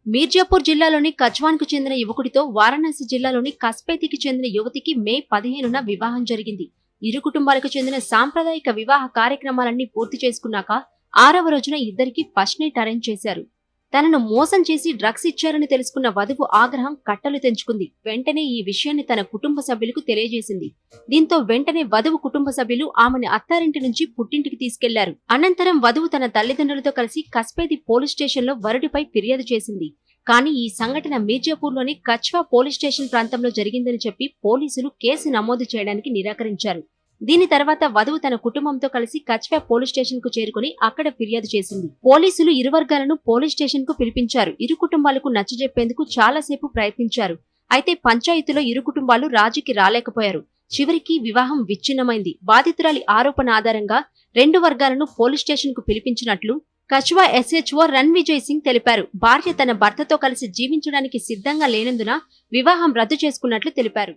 మీర్జాపూర్ జిల్లాలోని కచ్వాన్కు చెందిన యువకుడితో వారణాసి జిల్లాలోని కస్పేతికి చెందిన యువతికి మే 15న వివాహం జరిగింది. ఇరు కుటుంబాలకు చెందిన సాంప్రదాయిక వివాహ కార్యక్రమాలన్నీ పూర్తి చేసుకున్నాక 6వ రోజున ఇద్దరికి ఫస్ట్ నైట్ అరేంజ్ చేశారు. తనను మోసం చేసి డ్రగ్స్ ఇచ్చారని తెలుసుకున్న వధువు ఆగ్రహం కట్టలు తెంచుకుంది. వెంటనే ఈ విషయాన్ని తన కుటుంబ సభ్యులకు తెలియజేసింది. దీంతో వెంటనే వధువు కుటుంబ సభ్యులు ఆమెను అత్తారింటి నుంచి పుట్టింటికి తీసుకెళ్లారు. అనంతరం వధువు తన తల్లిదండ్రులతో కలిసి కస్పేతి పోలీస్ స్టేషన్లో వరుడిపై ఫిర్యాదు చేసింది. కానీ ఈ సంఘటన మీర్జాపూర్లోని కచ్వా పోలీస్ స్టేషన్ ప్రాంతంలో జరిగిందని చెప్పి పోలీసులు కేసు నమోదు చేయడానికి నిరాకరించారు. దీని తర్వాత వధువు తన కుటుంబంతో కలిసి కచ్వా పోలీస్ స్టేషన్ కు చేరుకుని అక్కడ ఫిర్యాదు చేసింది. పోలీసులు ఇరు వర్గాలను పోలీస్ స్టేషన్ కు పిలిపించారు. ఇరు కుటుంబాలకు నచ్చజెప్పేందుకు చాలాసేపు ప్రయత్నించారు. అయితే పంచాయతీలో ఇరు కుటుంబాలు రాజీకి రాలేకపోయారు. చివరికి వివాహం విచ్ఛిన్నమైంది. బాధితురాలి ఆరోపణ ఆధారంగా రెండు వర్గాలను పోలీస్ స్టేషన్ కు పిలిపించినట్లు కచ్వా ఎస్హెచ్ఓ రణ్విజయ్ సింగ్ తెలిపారు. భార్య తన భర్తతో కలిసి జీవించడానికి సిద్ధంగా లేనందున వివాహం రద్దు చేసుకున్నట్లు తెలిపారు.